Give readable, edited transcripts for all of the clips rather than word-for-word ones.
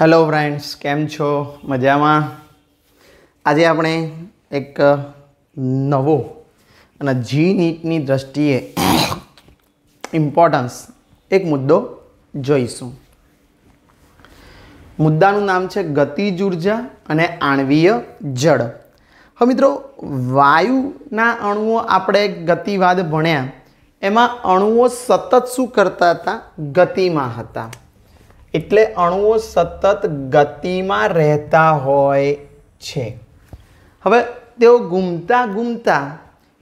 Hello friends, केम छो? मजामा? आज આપણે એક નવો અને જી નીટની દ્રષ્ટિએ ઇમ્પોર્ટન્સ એક મુદ્દો જોઈશું. મુદ્દાનું નામ છે ગતિજ ઉર્જા અને આણ્વીય જળ. હવે મિત્રો, વાયુના અણુઓ આપણે ગતિવાદ ભણ્યા, એમાં અણુઓ સતત શું કરતા હતા? ગતિમાં હતા. એટલે અણુઓ સતત ગતિમાં રહેતા હોય છે. હવે તેઓ ઘૂમતા ઘૂમતા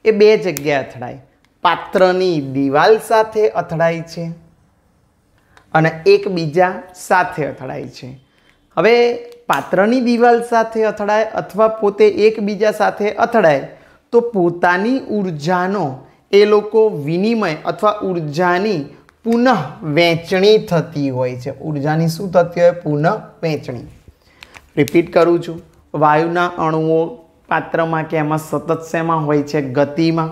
એ બે જગ્યાએ અથડાય. પાત્રની દિવાલ સાથે અથડાય છે અને એકબીજા સાથે અથડાય છે. હવે પાત્રની દિવાલ સાથે અથડાય અથવા પોતે એકબીજા સાથે અથડાય તો પોતાની ઉર્જાનો એ લોકો વિનિમય અથવા ઉર્જાની પુનઃ વહેંચણી થતી હોય છે. ઉર્જાની શું થતી હોય? પુનઃ વહેંચણી. રિપીટ કરું છું. વાયુના અણુઓ પાત્રમાં કે એમાં સતત શેમાં હોય છે? ગતિમાં.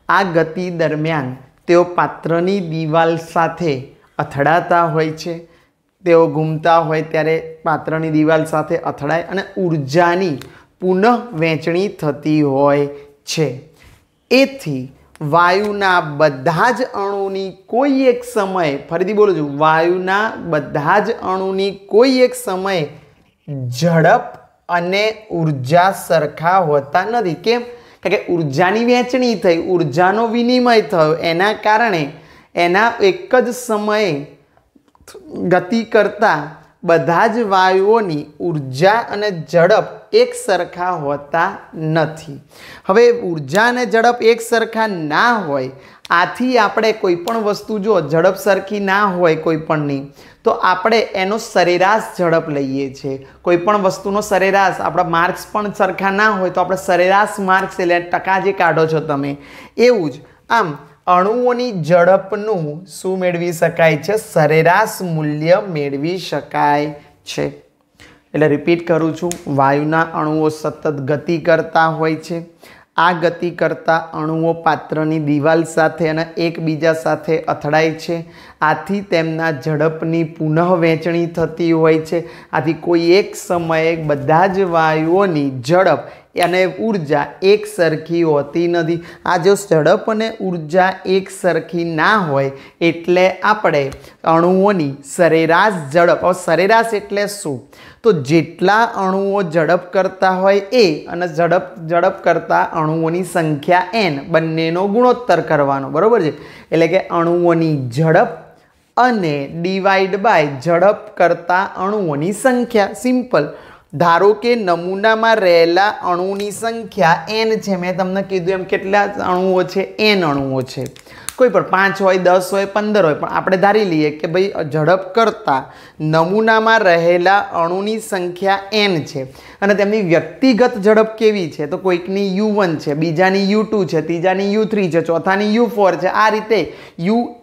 આ ગતિ દરમિયાન તેઓ પાત્રની દિવાલ સાથે અથડાતા હોય છે. તેઓ ઘૂમતા હોય ત્યારે પાત્રની દિવાલ સાથે અથડાય અને ઉર્જાની પુનઃ વહેંચણી થતી હોય છે. એથી વાયુના બધા જ અણુની કોઈ એક સમયે, ફરીથી બોલું છું, વાયુના બધા જ અણુની કોઈ એક સમયે ઝડપ અને ઉર્જા સરખા હોતા નથી. કેમ? કારણ કે ઉર્જાની વહેંચણી થઈ, ઉર્જાનો વિનિમય થયો, એના કારણે એના એક જ સમયે ગતિ કરતા બધા જ વાયુઓની ઉર્જા અને ઝડપ એક સરખા હોતા નથી. હવે ઉર્જા અને ઝડપ એક સરખા ના હોય, આથી આપણે કોઈ પણ વસ્તુ જો ઝડપ સરખી ના હોય કોઈપણની, તો આપણે એનો સરેરાશ ઝડપ લઈએ છીએ. કોઈ પણ વસ્તુનો સરેરાશ, આપણા માર્ક્સ પણ સરખા ના હોય તો આપણે સરેરાશ માર્ક્સ એટલે ટકા જે કાઢો છો તમે, એવું જ આમ અણુઓની ઝડપનું શું મેળવી શકાય છે? સરેરાશ મૂલ્ય મેળવી શકાય છે. એટલે રિપીટ કરું છું, વાયુના અણુઓ સતત ગતિ કરતા હોય છે. આ ગતિ કરતા અણુઓ પાત્રની દિવાલ સાથે અને એકબીજા સાથે અથડાય છે. આથી તેમના ઝડપની પુનઃ વહેંચણી થતી હોય છે. આથી કોઈ એક સમયે બધા જ વાયુઓની ઝડપ અને ઉર્જા એક સરખી હોતી નથી. આ જો ઝડપ અને ઉર્જા એક સરખી ના હોય એટલે આપણે અણુઓની સરેરાશ ઝડપ, હવે સરેરાશ એટલે શું? તો જેટલા અણુઓ ઝડપ કરતા હોય એ અને ઝડપ કરતા અણુઓની સંખ્યા n, બંનેનો ગુણોત્તર કરવાનો, બરાબર છે? એટલે કે અણુઓની ઝડપ અને ડિવાઈડ બાય ઝડપ કરતા અણુઓની સંખ્યા. સિમ્પલ. ધારો કે નમૂનામાં રહેલા અણુની સંખ્યા n છે. મેં તમને કીધું એમ કેટલા અણુઓ છે? n અણુઓ છે. કોઈ પણ 5 હોય, 10 હોય, 15 હોય, પણ આપણે ધારી લઈએ કે ભાઈ ઝડપ કરતાં નમૂનામાં રહેલા અણુની સંખ્યા n છે અને તેમની વ્યક્તિગત ઝડપ કેવી છે? તો કોઈકની u1 છે, બીજાની u2 છે, ત્રીજાની u3 છે, ચોથાની u4 છે. આ રીતે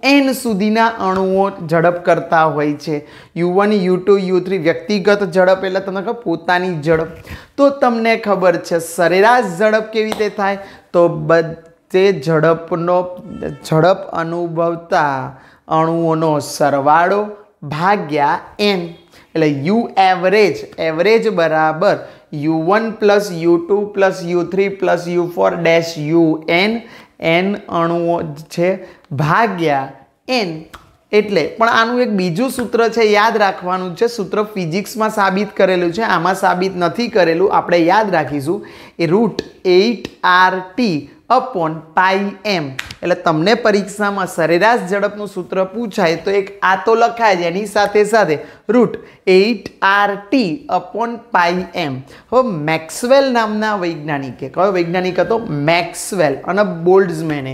un સુધીના અણુઓ ઝડપ કરતા હોય છે. u1, u2, u3 વ્યક્તિગત ઝડપ એટલે તમને ખબર, પોતાની ઝડપ. તો તમને ખબર છે સરેરાશ ઝડપ કેવી રીતે થાય? તો તે ઝડપ અનુભવતા અણુઓનો સરવાળો ભાગ્યા n. એટલે u એવરેજ બરાબર u1 plus u2 plus u3 plus u4 dash un, n અણુઓ છે, ભાગ્યા n. એટલે પણ આનું એક બીજું સૂત્ર છે, યાદ રાખવાનું છે. સૂત્ર ફિઝિક્સમાં સાબિત કરેલું છે, આમાં સાબિત નથી કરેલું, આપણે યાદ રાખીશું. એ √8RT upon pi m. એટલે તમને પરીક્ષામાં સરેરાશ ઝડપનું સૂત્ર પૂછાય તો એક આ તો લખાય જ, એની સાથે સાથે √8RT upon pi m. હવે મેક્સવેલ નામના વૈજ્ઞાનિકે, કયો વૈજ્ઞાનિક હતો? મેક્સવેલ અને બોલ્ટ્ઝમેને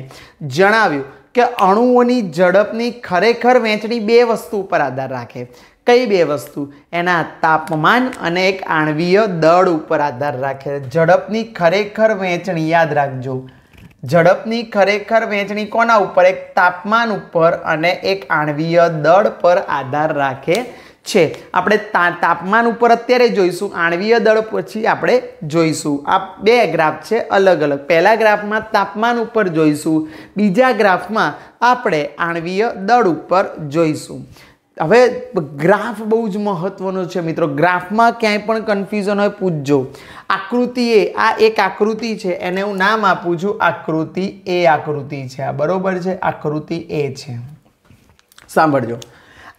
જણાવ્યું કે અણુઓની ઝડપની ખરેખર વહેંચણી બે વસ્તુ ઉપર આધાર રાખે. કઈ બે વસ્તુ? એના તાપમાન અને એક આણ્વીય દળ ઉપર આધાર રાખે. ઝડપની ખરેખર વહેંચણી યાદ રાખજો. ઝડપની ખરેખર વહેંચણી કોના ઉપર? એક તાપમાન ઉપર અને એક આણ્વીય દળ પર આધાર રાખે છે. આપણે તાપમાન ઉપર અત્યારે જોઈશું, આણ્વીય દળ પછી આપણે જોઈશું. આ બે ગ્રાફ છે અલગ અલગ. પહેલા ગ્રાફમાં તાપમાન ઉપર જોઈશું, બીજા ગ્રાફમાં આપણે આણ્વીય દળ ઉપર જોઈશું. હવે ગ્રાફ બહુ જ મહત્વનો છે મિત્રો, ગ્રાફમાં ક્યાંય પણ કન્ફ્યુઝન હોય પૂછજો। આકૃતિ એ, આ એક આકૃતિ છે, એને હું નામ આપું છું આકૃતિ એ આકૃતિ છે આ, બરોબર છે, આકૃતિ એ છે। સાંભળજો,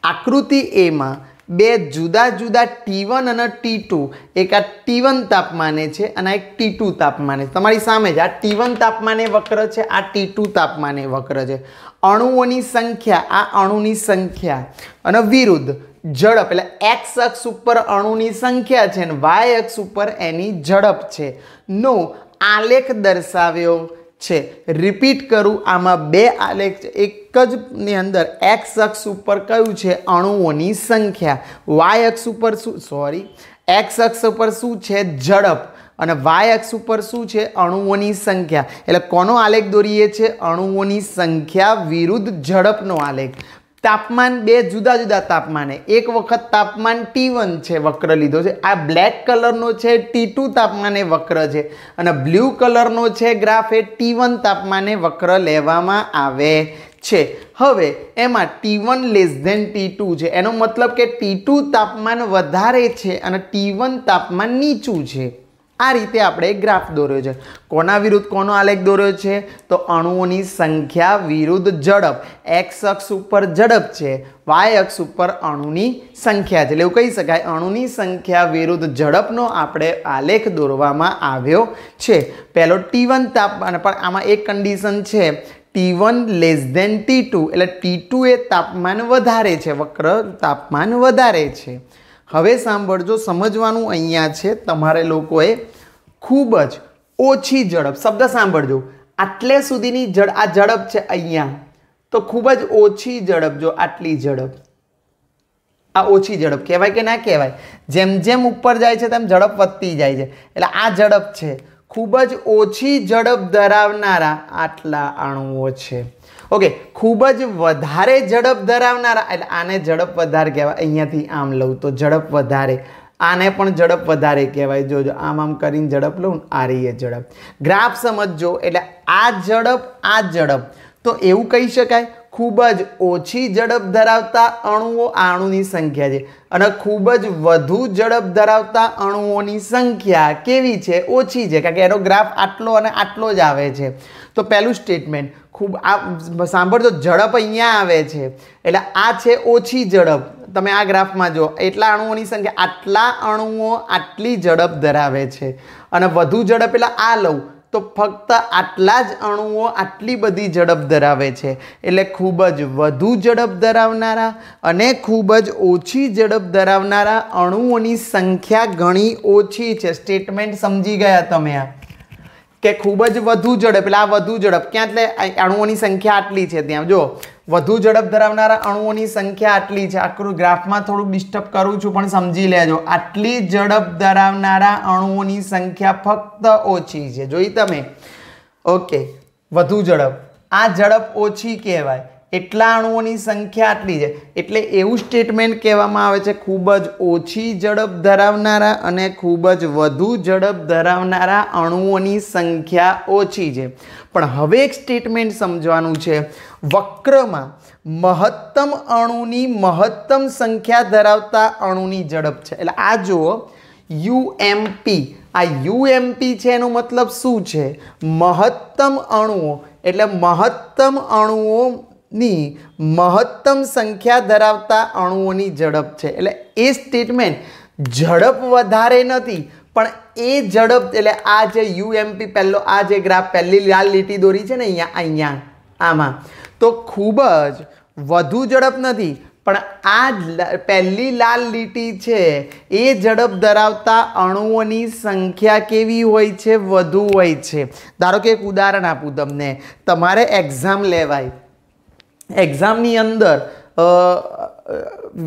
આકૃતિ એમાં બે જુદા જુદા T1 અને T2, એક આ T1 તાપમાને છે અને એક T2 તાપમાને, તમારી સામે જ આ T1 તાપમાને વક્ર છે, આ T2 તાપમાને વક્ર છે। અણુઓની સંખ્યા, આ અણુની સંખ્યા અને વિરુદ્ધ ઝડપ, એટલે x અક્ષ ઉપર અણુની સંખ્યા છે અને y અક્ષ ઉપર એની ઝડપ છે નો આલેખ દર્શાવ્યો છે। રિપીટ કરું, આમાં બે આલેખ છે, એક જ ની અંદર x અક્ષ ઉપર કયું છે અણુઓની સંખ્યા, y અક્ષ ઉપર શું x અક્ષ ઉપર શું છે ઝડપ અને y અક્ષ ઉપર શું છે અણુઓની સંખ્યા। એટલે કોનો આલેખ દોરીએ છે? અણુઓની સંખ્યા વિરુદ્ધ ઝડપનો આલેખ। તાપમાન બે જુદા જુદા તાપમાને, એક વખત તાપમાન T1 છે વક્ર લીધો છે, આ બ્લેક કલરનો છે T2 તાપમાને વક્ર છે અને બ્લુ કલરનો છે ગ્રાફ એ T1 તાપમાને વક્ર લેવામાં આવે છે। હવે એમાં T1 લેસ ધેન T2 છે, એનો મતલબ કે T2 તાપમાન વધારે છે અને T1 તાપમાન નીચું છે। આ રીતે આપણે ગ્રાફ દોર્યો છે। કોના વિરુદ્ધ કોનો આલેખ દોર્યો છે? તો અણુઓની સંખ્યા વિરુદ્ધ ઝડપ। x અક્ષ ઉપર ઝડપ છે, y અક્ષ ઉપર અણુની સંખ્યા છે, એટલે એવું કહી શકાય અણુની સંખ્યા વિરુદ્ધ ઝડપનો આપણે આલેખ દોરવામાં આવ્યો છે। પહેલો T1 તાપમાન, પણ આમાં એક કન્ડિશન છે, T1 લેસ ધેન T2, એટલે T2 એ તાપમાન વધારે છે, વક્ર તાપમાન વધારે છે। હવે સાંભળજો, સમજવાનું અહીંયા છે તમારે લોકોએ ખૂબ જ ઓછી ઝડપ, શબ્દ સાંભળજો, આટલે સુધીની આ ઝડપ છે અહીંયા, તો ખૂબ જ ઓછી ઝડપ, જો આટલી ઝડપ, આ ઓછી ઝડપ કહેવાય કે ના કહેવાય? જેમ જેમ ઉપર જાય છે તેમ ઝડપ વધતી જાય છે, એટલે આ ઝડપ છે। ખૂબ જ ઓછી ઝડપ ધરાવનારા આટલા અણુઓ છે। ઓકે, ખૂબ જ વધારે ઝડપ ધરાવનારા, એટલે આને ઝડપ વધારે કહેવાય। અહીંયાથી આમ લઉં તો ઝડપ વધારે, આને પણ ઝડપ વધારે કહેવાય। જોજો, આમ આમ કરીને ઝડપ લઉં, આ રહી ઝડપ। ગ્રાફ સમજજો, એટલે આ ઝડપ, તો એવું કહી શકાય ખૂબ જ ઓછી ઝડપ ધરાવતા અણુઓ, આ અણુની સંખ્યા છે, અને ખૂબ જ વધુ ઝડપ ધરાવતા અણુઓની સંખ્યા કેવી છે? ઓછી છે, કારણ કે એનો ગ્રાફ આટલો અને આટલો જ આવે છે। તો પહેલું સ્ટેટમેન્ટ, ખૂબ આ સાંભળજો, ઝડપ અહીંયા આવે છે, એટલે આ છે ઓછી ઝડપ। તમે આ ગ્રાફમાં જો, એટલા અણુઓની સંખ્યા, આટલા અણુઓ આટલી ઝડપ ધરાવે છે, અને વધુ ઝડપ એટલે આ લઉં તો ફક્ત આટલા જ અણુઓ આટલી બધી ઝડપ ધરાવે છે, એટલે ખૂબ જ વધુ ઝડપ ધરાવનારા અને ખૂબ જ ઓછી ઝડપ ધરાવનારા અણુઓની સંખ્યા ઘણી ઓછી છે। સ્ટેટમેન્ટ સમજી ગયા તમે? આ કે ખૂબ જ વધુ ઝડપ, એટલે આ વધુ ઝડપ ક્યાં? એટલે અણુઓની સંખ્યા આટલી છે, ત્યાં જો વધુ ઝડપ ધરાવનારા અણુઓની સંખ્યા આટલી છે। આખું ગ્રાફમાં થોડું ડિસ્ટર્બ કરું છું પણ સમજી લેજો, આટલી ઝડપ ધરાવનારા અણુઓની સંખ્યા ફક્ત ઓછી છે। જોઈ તમે? ઓકે, વધુ ઝડપ, આ ઝડપ ઓછી કહેવાય, એટલા અણુઓની સંખ્યા આટલી છે, એટલે એવું સ્ટેટમેન્ટ કહેવામાં આવે છે ખૂબ જ ઓછી ઝડપ ધરાવનારા અને ખૂબ જ વધુ ઝડપ ધરાવનારા અણુઓની સંખ્યા ઓછી છે। પણ હવે એક સ્ટેટમેન્ટ સમજવાનું છે, વક્રમાં મહત્તમ અણુની મહત્તમ સંખ્યા ધરાવતા અણુની ઝડપ છે, એટલે આ જુઓ UMP, આ UMP છે, એનો મતલબ શું છે? મહત્તમ અણુઓ, એટલે મહત્તમ અણુઓની મહત્તમ સંખ્યા ધરાવતા અણુઓની ઝડપ છે। એટલે એ સ્ટેટમેન્ટ ઝડપ વધારે નથી, પણ એ ઝડપ, એટલે આ જે UMP પહેલો, આ જે ગ્રાફ પહેલી લાલ લીટી દોરી છે ને અહીંયા આમાં, તો ખૂબ જ વધુ ઝડપ નથી, પણ આ પહેલી લાલ લીટી છે એ ઝડપ ધરાવતા અણુઓની સંખ્યા કેવી હોય છે? વધુ હોય છે। ધારો કે એક ઉદાહરણ આપું તમને, તમારે એક્ઝામ લેવાય, એક્ઝામની અંદર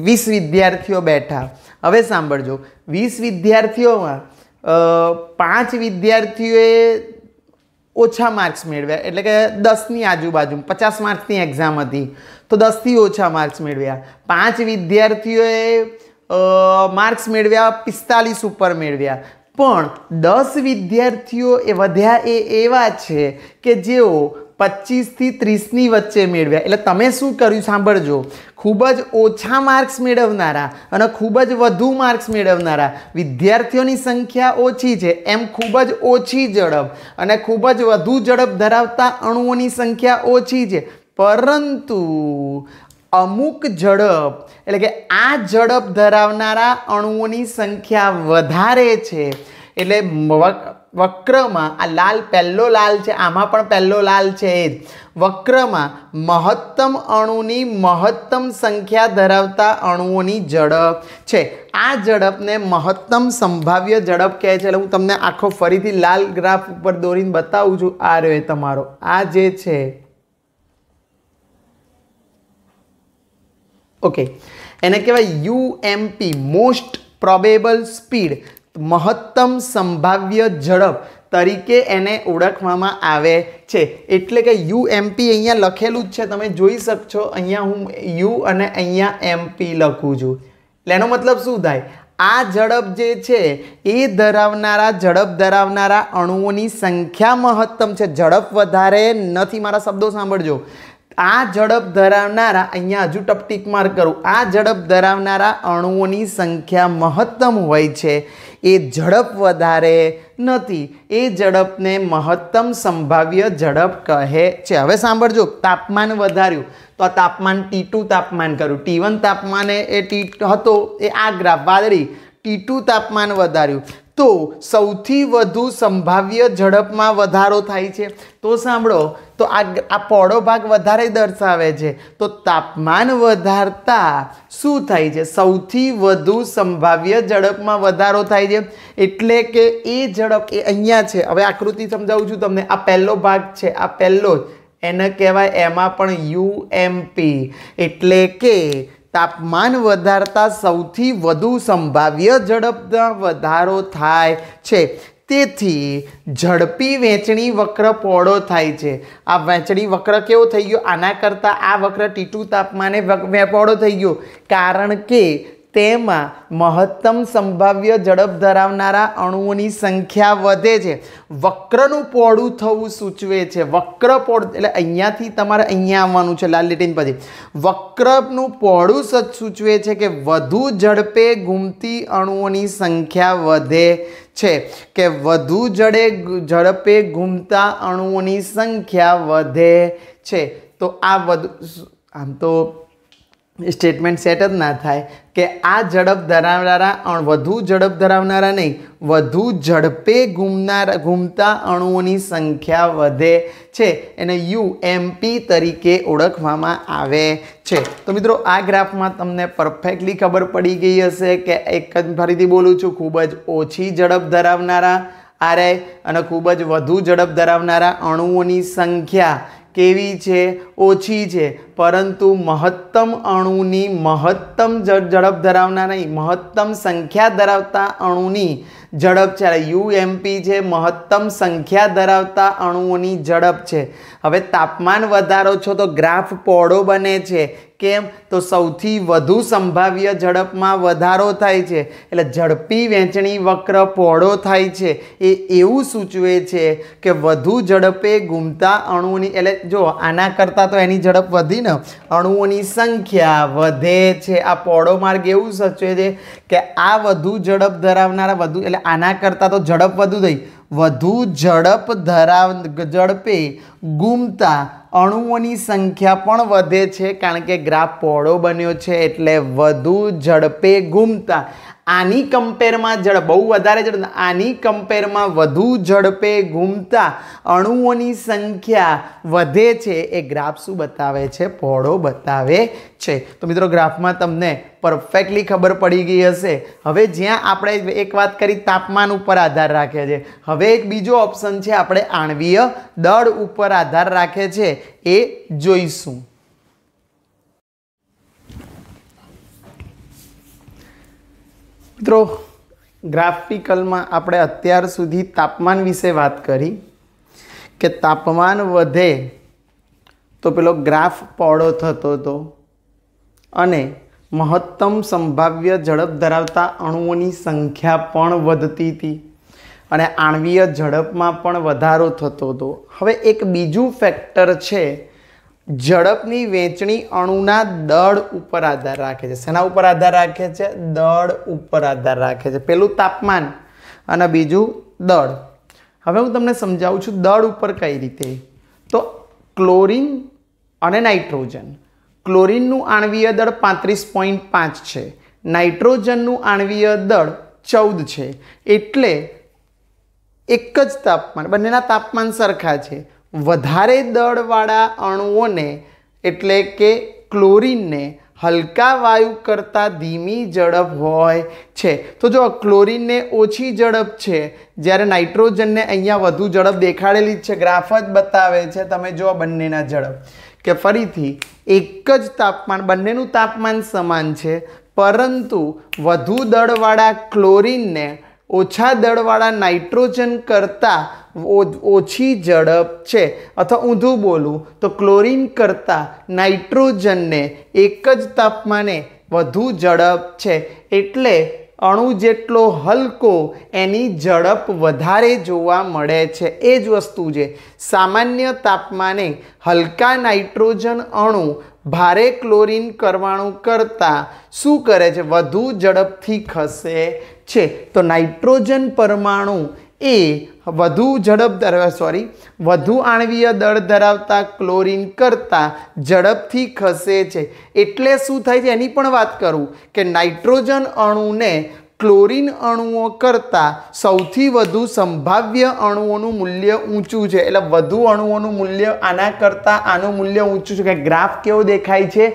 20 વિદ્યાર્થીઓ બેઠા। હવે સાંભળજો, 20 વિદ્યાર્થીઓમાં 5 વિદ્યાર્થીઓએ ઓછા માર્ક્સ મેળવ્યા, એટલે કે 10ની આજુબાજુ, 50 માર્ક્સની એક્ઝામ હતી તો 10થી ઓછા માર્ક્સ મેળવ્યા। 5 વિદ્યાર્થીઓએ માર્ક્સ મેળવ્યા 45 ઉપર મેળવ્યા, પણ 10 વિદ્યાર્થીઓ એ વધ્યા એ એવા છે કે જેઓ 25 થી 30 ની વચ્ચે મેળવ્યા. એટલે તમે શું કર્યું સાંભળજો, ખૂબ જ ઓછા માર્ક્સ મેળવનારા અને ખૂબ જ વધુ માર્ક્સ મેળવનારા વિદ્યાર્થીઓની સંખ્યા ઓછી છે, એમ ખૂબ જ ઓછી ઝડપ અને ખૂબ જ વધુ ઝડપ ધરાવતા અણુઓની સંખ્યા ઓછી છે, પરંતુ અમુક ઝડપ એટલે કે આ ઝડપ ધરાવનારા અણુઓની સંખ્યા વધારે છે. એટલે વક્રમાં આ લાલ, પહેલો લાલ છે, આમાં પણ પહેલો લાલ છે, એ જ વક્રમાં મહત્તમ અણુની મહત્તમ સંખ્યા ધરાવતા અણુઓની ઝડપ છે. આ ઝડપને મહત્તમ સંભાવ્ય ઝડપ કહે છે. એટલે હું તમને આખો ફરીથી લાલ ગ્રાફ ઉપર દોરીને બતાવું છું. આ રહ્યો તમારો, આ જે છે, ઓકે, એને કહેવાય UMP, મોસ્ટ પ્રોબેબલ સ્પીડ, મહત્તમ સંભાવ્ય ઝડપ તરીકે એને ઓળખવામાં આવે છે. એટલે કે UMP અહીંયા લખેલું જ છે, તમે જોઈ શકશો. અહીંયા હું U અને અહીંયા MP લખું છું. એટલે એનો મતલબ શું થાય, આ ઝડપ જે છે એ ધરાવનારા, ઝડપ ધરાવનારા અણુઓની સંખ્યા મહત્તમ છે, ઝડપ વધારે નથી. મારા શબ્દો સાંભળજો, આ ઝડપ ધરાવનારા, અહીંયા હજુ ટીક માર્ક કરું, આ ઝડપ ધરાવનારા અણુઓની સંખ્યા મહત્તમ હોય છે, એ ઝડપ વધારે નથી. એ ઝડપને મહત્તમ સંભાવ્ય ઝડપ કહે છે. હવે સાંભળજો, તાપમાન વધાર્યું તો આ તાપમાન T2 તાપમાન કર્યું, T1 તાપમાન એ T હતો, એ આ ગ્રાફ વાદળી, T2 તાપમાન વધાર્યું તો સૌથી વધુ સંભાવ્ય ઝડપમાં વધારો થાય છે. તો સાંભળો, તો આ પહોળો ભાગ વધારે દર્શાવે છે, તો તાપમાન વધારતા શું થાય છે, સૌથી વધુ સંભાવ્ય ઝડપમાં વધારો થાય છે. એટલે કે એ ઝડપ એ અહીંયા છે. હવે આકૃતિ સમજાવું છું તમને. આ પહેલો ભાગ છે, આ પહેલો જ, એને કહેવાય એમાં પણ UMP. એટલે કે તાપમાન વધારતા સૌથી વધુ સંભાવ્ય ઝડપમાં વધારો થાય છે. તેથી ઝડપી વહેંચણી વક્ર પહોળો થાય છે. આ વહેંચણી વક્ર કેવો થઈ ગયો, આના કરતાં આ વક્ર T2 તાપમાને પહોળો થઈ ગયો, કારણ કે તેમાં મહત્તમ સંભાવ્ય ઝડપ ધરાવનારા અણુઓની સંખ્યા વધે છે. વક્રનું પહોળું થવું સૂચવે છે, વક્ર પહોળું એટલે અહીંયાથી તમારે અહીંયા આવવાનું છે લાલ લીટી પછી. વક્રનું પહોળું સૂચવે છે કે વધુ ઝડપે ઘૂમતી અણુઓની સંખ્યા વધે છે, કે વધુ ઝડપે ઘૂમતા અણુઓની સંખ્યા વધે છે. તો આ આમ તો સ્ટેટમેન્ટ સેટ જ ના થાય કે આ ઝડપ ધરાવનારા, વધુ ઝડપ ધરાવનારા નહીં, વધુ ઝડપે ઘૂમતા અણુઓની સંખ્યા વધે છે. એને UMP તરીકે ઓળખવામાં આવે છે. તો મિત્રો, આ ગ્રાફમાં તમને પરફેક્ટલી ખબર પડી ગઈ હશે કે એક જ ફરીથી બોલું છું, ખૂબ જ ઓછી ઝડપ ધરાવનારા RI અને ખૂબ જ વધુ ઝડપ ધરાવનારા અણુઓની સંખ્યા કેવી છે, ઓછી છે, પરંતુ મહત્તમ અણુની મહત્તમ ઝડપ ધરાવનાર નહીં, મહત્તમ સંખ્યા ધરાવતા અણુની ઝડપ છે. UMP છે, મહત્તમ સંખ્યા ધરાવતા અણુઓની ઝડપ છે. હવે તાપમાન વધારો છો તો ગ્રાફ પહોળો બને છે. કેમ? તો સૌથી વધુ સંભાવ્ય ઝડપમાં વધારો થાય છે, એટલે ઝડપી વહેંચણી વક્ર પહોળો થાય છે. એ એવું સૂચવે છે કે વધુ ઝડપે ઘૂમતા અણુઓની, એટલે જો આના કરતાં તો એની ઝડપ વધી ને, અણુઓની સંખ્યા વધે છે. આ પહોળો માર્ગ એવું સૂચવે છે કે આ વધુ ઝડપ ધરાવનારા, વધુ એટલે આના કરતાં તો ઝડપ વધુ થઈ, વધુ ઝડપે ઘૂમતા અણુઓની સંખ્યા પણ વધે છે, કારણ કે ગ્રાફ પહોળો બન્યો છે. એટલે વધુ ઝડપે ઘૂમતા, આની કમ્પેરમાં ઝડપ બહુ વધારે ઝડપ, આની કમ્પેરમાં વધુ ઝડપે ઘૂમતા અણુઓની સંખ્યા વધે છે. એ ગ્રાફ શું બતાવે છે? પહોળો બતાવે છે. તો મિત્રો, ગ્રાફમાં તમને પરફેક્ટલી ખબર પડી ગઈ હશે. હવે જ્યાં આપણે એક વાત કરી તાપમાન ઉપર આધાર રાખે છે, હવે એક બીજો ઓપ્શન છે, આપણે આણ્વીય દળ ઉપર આધાર રાખે છે, એ જોઈશું. મિત્રો, ગ્રાફિકલમાં આપણે અત્યાર સુધી તાપમાન વિશે વાત કરી કે તાપમાન વધે તો પેલો ગ્રાફ પહોળો થતો હતો અને મહત્તમ સંભાવ્ય ઝડપ ધરાવતા અણુઓની સંખ્યા પણ વધતી હતી. અને આણ્વીય ઝડપમાં પણ વધારો થતો હતો. હવે એક બીજું ફેક્ટર છે, ઝડપની વહેંચણી અણુના દળ ઉપર આધાર રાખે છે. શેના ઉપર આધાર રાખે છે? દળ ઉપર આધાર રાખે છે. પેલું તાપમાન અને બીજું દળ. હવે હું તમને સમજાવું છું દળ ઉપર કઈ રીતે. તો ક્લોરીન અને નાઇટ્રોજન. ક્લોરીનનું આણ્વીય દળ 35.5 છે, નાઇટ્રોજનનું આણ્વીય દળ 14 છે. એટલે એક જ તાપમાન, બંનેના તાપમાન સરખા છે. વધારે દળવાળા અણુઓને એટલે કે ક્લોરીનને હલકા વાયુ કરતાં ધીમી ઝડપ હોય છે. તો જો ક્લોરીનને ઓછી ઝડપ છે, જ્યારે નાઇટ્રોજનને અહીંયા વધુ ઝડપ દેખાડેલી જ છે, ગ્રાફ જ બતાવે છે. તમે જો બંનેના ઝડપ કે ફરીથી એક જ તાપમાન, બંનેનું તાપમાન સમાન છે, પરંતુ વધુ દળવાળા ક્લોરીનને ઓછા દળવાળા નાઇટ્રોજન કરતાં ઓછી ઝડપ છે. અથવા ઊંધું બોલું તો ક્લોરીન કરતાં નાઇટ્રોજનને એક જ તાપમાને વધુ ઝડપ છે. એટલે અણુ જેટલો હલકો એની ઝડપ વધારે જોવા મળે છે. એ જ વસ્તુ છે, સામાન્ય તાપમાને હલકા નાઇટ્રોજન અણુ ભારે ક્લોરીન પરમાણુ કરતાં શું કરે છે? વધુ ઝડપથી ખસે છે. તો નાઇટ્રોજન પરમાણુ એ વધુ આણ્વીય દળ ધરાવતા ક્લોરીન કરતાં ઝડપથી ખસે છે. એટલે શું થાય છે એની પણ વાત કરું કે નાઇટ્રોજન અણુને ક્લોરીન અણુઓ કરતાં સૌથી વધુ સંભાવ્ય અણુઓનું મૂલ્ય ઊંચું છે. એટલે વધુ અણુઓનું મૂલ્ય આના કરતાં આનું મૂલ્ય ઊંચું છે. કે ગ્રાફ કેવો દેખાય છે?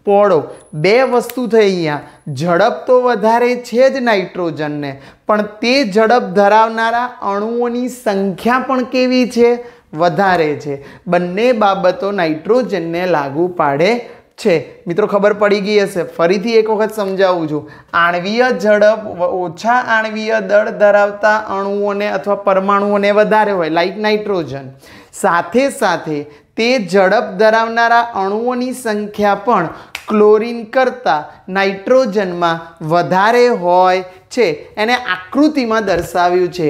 પહોળો. બે વસ્તુ થઈ અહીંયા, ઝડપ તો વધારે છે જ નાઇટ્રોજનને, પણ તે ઝડપ ધરાવનારા અણુઓની સંખ્યા પણ કેવી છે? વધારે છે. બંને બાબતો નાઇટ્રોજનને લાગુ પાડે છે. મિત્રો ખબર પડી ગઈ હશે. ફરીથી એક વખત સમજાવું છું. આણ્વીય ઝડપ ઓછા આણ્વીય દળ ધરાવતા અણુઓને અથવા પરમાણુઓને વધારે હોય, લાઈક નાઇટ્રોજન. સાથે સાથે તે ઝડપ ધરાવનારા અણુઓની સંખ્યા પણ ક્લોરીન કરતાં નાઇટ્રોજનમાં વધારે હોય છે. એને આકૃતિમાં દર્શાવ્યું છે.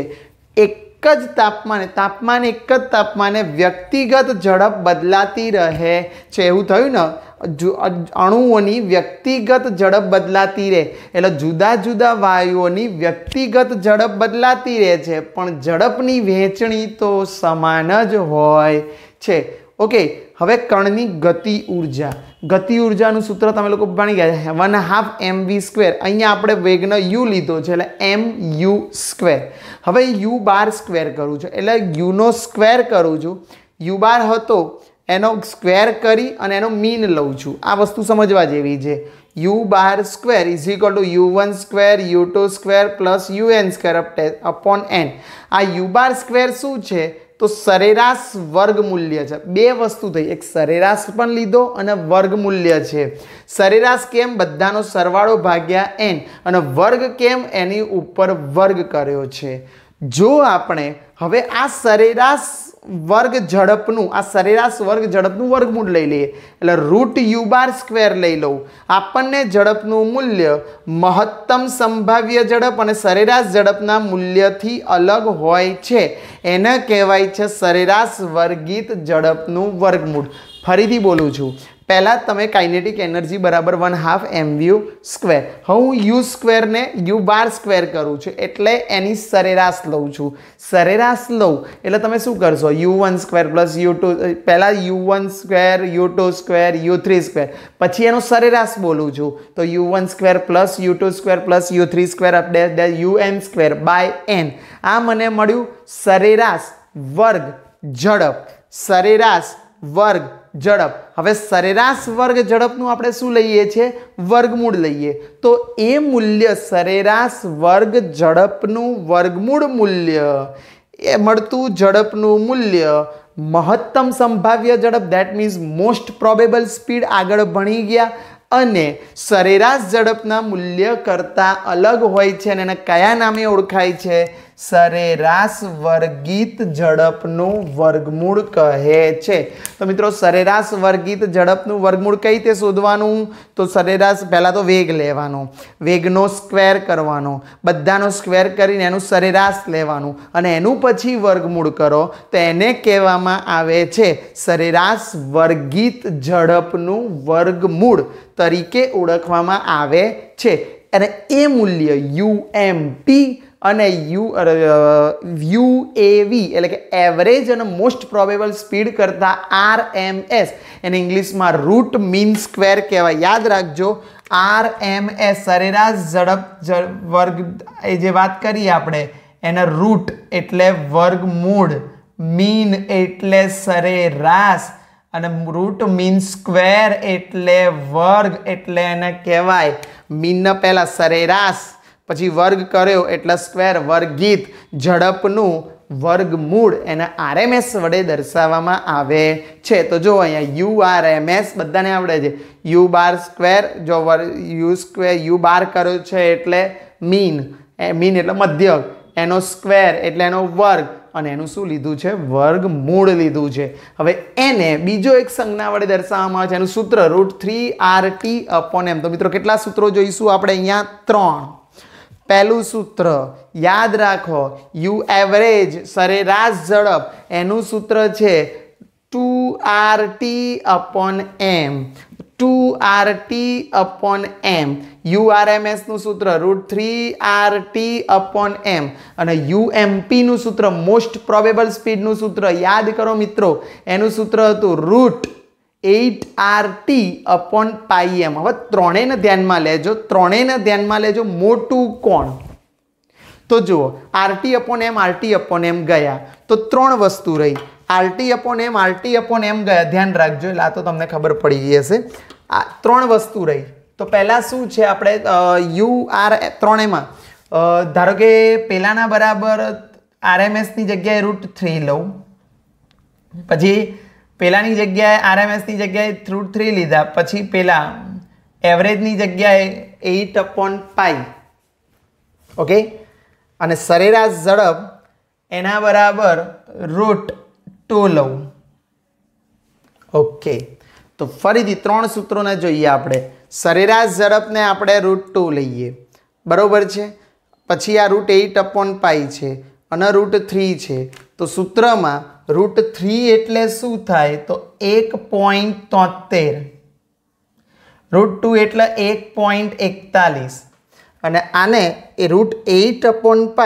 એક જ તાપમાન એક જ તાપમાને વ્યક્તિગત ઝડપ બદલાતી રહે છે. એવું થયું ને, અણુઓની વ્યક્તિગત ઝડપ બદલાતી રહે એટલે જુદા જુદા વાયુઓની વ્યક્તિગત ઝડપ બદલાતી રહે છે, પણ ઝડપની વહેંચણી તો સમાન જ હોય છે. ઓકે. હવે કણની ગતિ ઉર્જા. ગતિ ઉર્જાનું સૂત્ર તમે લોકો ભણી ગયા છે, 1/2 mv². અહીંયા આપણે વેગનો u લીધો છે એટલે mu². હવે u બાર સ્ક્વેર કરું છું એટલે યુનો સ્ક્વેર કરું છું. u બાર હતો એનો સ્ક્વેર કરી અને એનો મીન લઉં છું. આ વસ્તુ સમજવા જેવી છે. u bar square is equal to u1 square u2 square plus un square upon n. આ u બાર સ્ક્વેર શું છે? તો સરેરાશ વર્ગ મૂલ્ય છે. બે વસ્તુ થઈ, એક સરેરાશ પણ લીધો અને વર્ગ મૂલ્ય છે. સરેરાશ કેમ? બધાનો સરવાળો ભાગ્યા n, અને વર્ગ કેમ? એની ઉપર વર્ગ કર્યો છે. જો આપણે હવે આ સરેરાશ વર્ગ ઝડપનું વર્ગમૂળ લઈ લઈએ એટલે રૂટ u બાર સ્ક્વેર લઈ લઉં, આપણને ઝડપનું મૂલ્ય મહત્તમ સંભાવ્ય ઝડપ અને સરેરાશ ઝડપના મૂલ્યથી અલગ હોય છે. એને કહેવાય છે સરેરાશ વર્ગિત ઝડપનું વર્ગમૂળ. ફરીથી બોલું છું, પહેલાં તમે કાઇનેટિક એનર્જી બરાબર 1/2 mv². હવે હું u સ્ક્વેરને u બાર સ્ક્વેર કરું છું એટલે એની સરેરાશ લઉં છું. સરેરાશ લઉં એટલે તમે શું કરશો? u1 સ્ક્વેર પ્લસ u2, પહેલાં u1 square u2 square u3 square, પછી એનો સરેરાશ બોલું છું તો u1 square plus u2 square plus u3 square un square by n. આ મને મળ્યું સરેરાશ વર્ગ ઝડપ. સરેરાશ વર્ગ ઝડપ. હવે સરેરાશ વર્ગ ઝડપનું આપણે શું લઈએ છીએ? વર્ગમૂળ લઈએ. તો એ મૂલ્ય સરેરાશ વર્ગ ઝડપનું વર્ગમૂળ મૂલ્ય, એ મળતું ઝડપનું મૂલ્ય મહત્તમ સંભાવ્ય ઝડપ, that means most probable speed આગળ ભણી ગયા, અને સરેરાશ ઝડપના મૂલ્ય કરતાં અલગ હોય છે અને એને કયા નામે ઓળખાય છે? સરેરાશ વર્ગિત ઝડપનું વર્ગમૂળ કહે છે। તો મિત્રો સરેરાશ વર્ગિત ઝડપનું વર્ગમૂળ કઈ રીતે શોધવાનું? તો સરેરાશ પહેલાં તો વેગ લેવાનો, વેગનો સ્ક્વેર કરવાનો, બધાનો સ્ક્વેર કરીને એનું સરેરાશ લેવાનું અને એનું પછી વર્ગમૂળ કરો તો એને કહેવામાં આવે છે સરેરાશ વર્ગિત ઝડપનું વર્ગમૂળ તરીકે ઓળખવામાં આવે છે। અને એ મૂલ્ય UMP અને UAV એટલે કે એવરેજ અને મોસ્ટ પ્રોબેબલ સ્પીડ કરતાં RMS એને ઇંગ્લિશમાં રૂટ મીન સ્ક્વેર કહેવાય। યાદ રાખજો, RMS સરેરાશ ઝડપ વર્ગ એ જે વાત કરીએ આપણે એના રૂટ એટલે વર્ગમૂળ, મીન એટલે સરેરાશ અને રૂટ મીન સ્ક્વેર એટલે વર્ગ, એટલે એને કહેવાય મીનના પહેલાં સરેરાશ પછી વર્ગ કર્યો એટલે સ્ક્વેર, વર્ગિત ઝડપનું વર્ગમૂળ એને RMS વડે દર્શાવવામાં આવે છે। તો જો અહીંયા URMS બધાને આવડે છે, U બાર સ્ક્વેર, જો U બાર કર્યો છે એટલે મીન, મીન એટલે મધ્યક, એનો સ્ક્વેર એટલે એનો વર્ગ અને એનું શું લીધું છે? વર્ગમૂળ લીધું છે। હવે એને બીજો એક સંજ્ઞા વડે દર્શાવવામાં આવે છે, એનું સૂત્ર √3RT/m। તો મિત્રો કેટલા સૂત્રો જોઈશું આપણે અહીંયા? 3। પહેલું સૂત્ર યાદ રાખો, યુ એવરેજ સરેરાશ ઝડપ એનું સૂત્ર છે 2RT/m, 2RT/m। URMS નું સૂત્ર √3RT/m અને UMP નું સૂત્ર મોસ્ટ પ્રોબેબલ સ્પીડ નું સૂત્ર યાદ કરો મિત્રો, એનું સૂત્ર હતું √8RT/m। હવે ત્રણેયને ધ્યાનમાં લેજો, ત્રણેયને ધ્યાનમાં લેજો, મોટું કોણ? તો જુઓ RT/m RT/m ગયા તો ત્રણ વસ્તુ રહી, RT/m RT/m ગયા, ધ્યાન રાખજો એટલે આ તો તમને ખબર પડી ગઈ હશે। આ ત્રણ વસ્તુ રહી તો પહેલાં શું છે આપણે ત્રણેયમાં ધારો કે પહેલાંના બરાબર RMSની જગ્યાએ √3 લઉં, પછી પહેલાંની જગ્યાએ RMSની જગ્યાએ √3 લીધા, પછી પહેલાં એવરેજની જગ્યાએ 8/π, ઓકે, અને સરેરાશ ઝડપ એના બરાબર √2 લઉં, ઓકે। તો ફરીથી ત્રણ સૂત્રોને જોઈએ આપણે, સરેરાશ ઝડપને આપણે √2 લઈએ, બરાબર છે, પછી આ √8/π છે અને √3 છે, તો સૂત્રમાં √3 એટલે શું થાય? તો 1.73, √2 એટલે 1.41 અને આને એ √8/π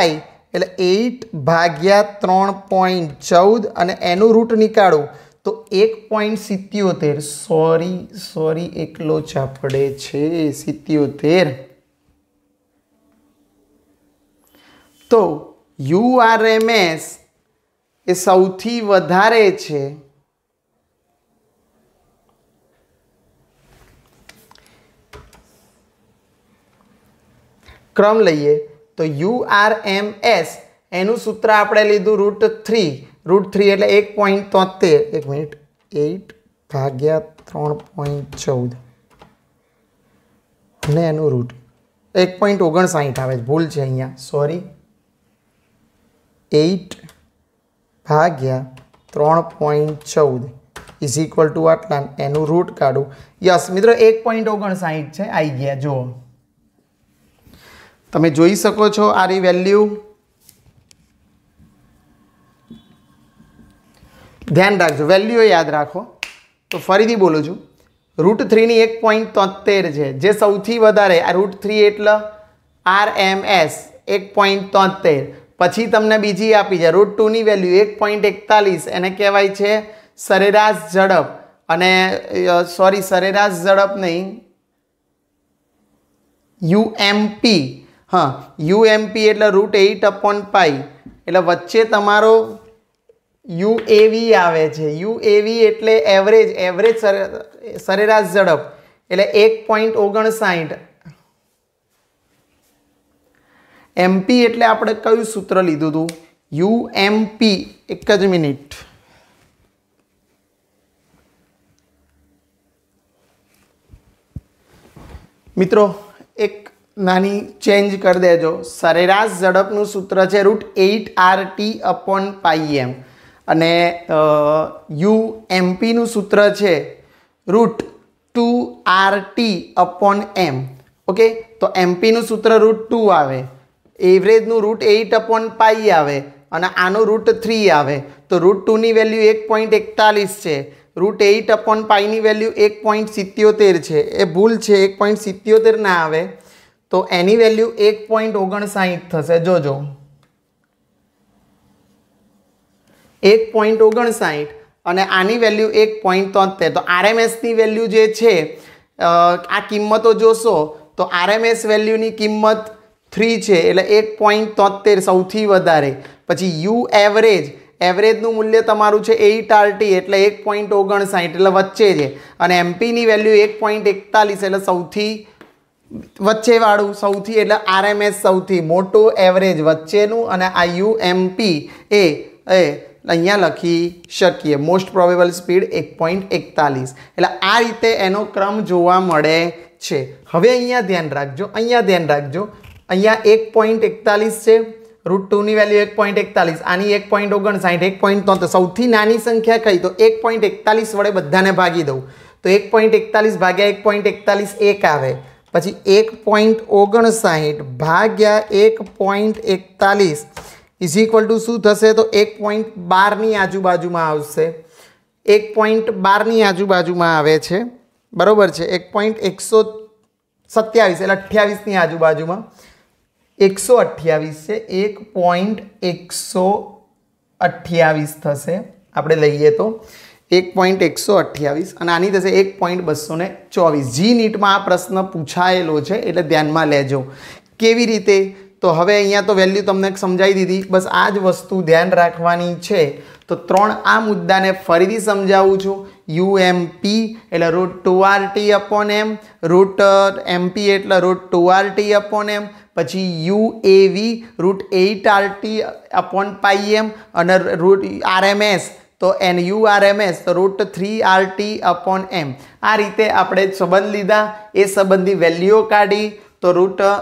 એટલે 8/3.14 અને એનું રૂટ નીકાળું તો 1.77, સોરી એકલો ચાપડે છે 77। તો URMS એ સૌથી વધારે છે ક્રમ લઈએ તો URMS એનું સૂત્ર આપણે લીધું √3 એટલે 1.73, એક મિનિટ, 8/3.14 અને એનું રૂટ 1.59 આવે છે, ભૂલ છે અહીંયા, સોરી, 8/3.14 ઇઝ ઇક્વલ ટુ આટલા, એનું રૂટ કાઢું, યસ મિત્રો 1.59 છે, આવી ગયા। જુઓ તમે જોઈ શકો છો આની વેલ્યુ, ધ્યાન રાખજો, વેલ્યુ યાદ રાખો। તો ફરીથી બોલું છું, √3ની 1.73 છે જે સૌથી વધારે, આ √3 એટલે RMS 1.73, પછી તમને બીજી આપી છે √2ની વેલ્યુ 1.41, એને કહેવાય છે સરેરાશ ઝડપ, અને સોરી સરેરાશ ઝડપ નહીં, UMP, હા UMP એટલે √8/π એટલે વચ્ચે તમારો UAV આવે છે, UAV એટલે એવરેજ સરેરાશ ઝડપ એટલે 1.59, MP એટલે આપણે કયું સૂત્ર લીધું હતું? UMP, એક જ મિનિટ, મિત્રો એક નાની ચેન્જ કરી દેજો. સરેરાશ ઝડપનું સૂત્ર છે √8RT/πm અને UMPનું સૂત્ર છે √2RT/m. ઓકે, તો એમપીનું સૂત્ર √2 આવે, એવરેજનું √8/π આવે અને આનું √3 આવે. તો √2ની વેલ્યુ 1.41 છે, √8/πની વેલ્યુ 1.77 છે. એ ભૂલ છે, 1.77 ના આવે તો એની વેલ્યુ 1.59 થશે. જોજો 1.59 અને આની વેલ્યુ 1.73. તો આરએમએસની વેલ્યુ જે છે આ કિંમતો જોશો તો આરએમએસ વેલ્યુની કિંમત 3 છે એટલે 1.73 સૌથી વધારે. પછી યુ એવરેજનું મૂલ્ય તમારું છે 8RT એટલે 1.59 એટલે વચ્ચે છે અને એમપીની વેલ્યુ 1.41 એટલે સૌથી વચ્ચેવાળું, સૌથી એટલે આરએમએસ સૌથી મોટો, એવરેજ વચ્ચેનું અને આ યુએમપી એ અહીંયા લખી શકીએ મોસ્ટ પ્રોબેબલ સ્પીડ 1.41. એટલે આ રીતે એનો ક્રમ જોવા મળે છે. હવે અહીંયા ધ્યાન રાખજો, અહીંયા 1.41 છે, √2ની વેલ્યુ 1.41, આની 1.59, 1.73. સૌથી નાની સંખ્યા કઈ? તો 1.41 વડે બધાને ભાગી દઉં તો 1.41 ભાગ્યા 1.41 1 આવે. પછી 1.59 ભાગ્યા 1.41 ઇઝ ઇક્વલ ટુ શું થશે? તો 1.12ની આજુબાજુમાં આવશે, 1.12ની આજુબાજુમાં આવે છે, બરોબર છે. 1.127 એટલે 28ની આજુબાજુમાં 128 છે, 1.128 થશે આપણે લઈએ તો 1.128 અને આની થશે 1.224. જી નીટમાં આ પ્રશ્ન પૂછાયેલો છે એટલે ધ્યાનમાં લેજો. કેવી રીતે? તો હવે અહીંયા તો વેલ્યુ તમને સમજાવી દીધી, બસ આ જ વસ્તુ ધ્યાન રાખવાની છે. તો આ મુદ્દાને ફરીથી સમજાવું છું. યુએમપી એટલે √2RT/m, √MP એટલે √2RT/m, પછી યુએવી √8RT/πm અને આરએમએસ તો યુઆરએમએસ તો √3RT/m. આ રીતે આપણે સંબંધ લીધા, એ સંબંધી વેલ્યુઓ કાઢી. તો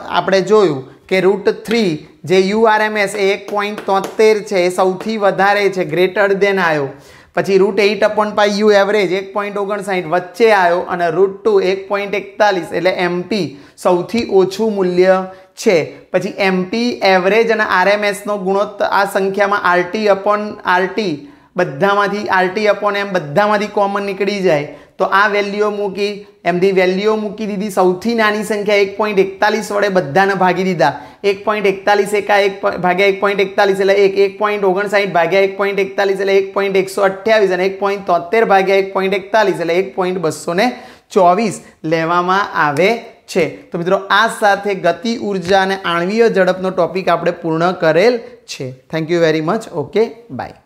આપણે જોયું કે √3 જે યુઆરએમએસ એ 1.73 છે, એ સૌથી વધારે છે, ગ્રેટર દેન આવ્યો. પછી √8/π યુ એવરેજ 1.59 વચ્ચે આવ્યો અને √2 1.41 એટલે એમપી સૌથી ઓછું મૂલ્ય છે. પછી એમપી એવરેજ અને આરએમએસનો ગુણોત્તર આ સંખ્યામાં RT/RT બધામાંથી RT/m બધામાંથી કોમન નીકળી જાય તો આ વેલ્યુઓ મૂકી, એમની વેલ્યુઓ મૂકી દીધી. સૌથી નાની સંખ્યા 1.41 વડે બધાને ભાગી દીધા. 1.41 ભાગ્યા 1.41 એટલે 1.59 ભાગ્યા 1.41 એટલે 1.128 અને 1.73 ભાગ્યા 1.41 એટલે 1.224 લેવામાં આવે છે. તો મિત્રો આ સાથે ગતિ ઉર્જા અને આણ્વીય ઝડપનો ટોપિક આપણે પૂર્ણ કરેલ છે. Thank you very much. Okay, by.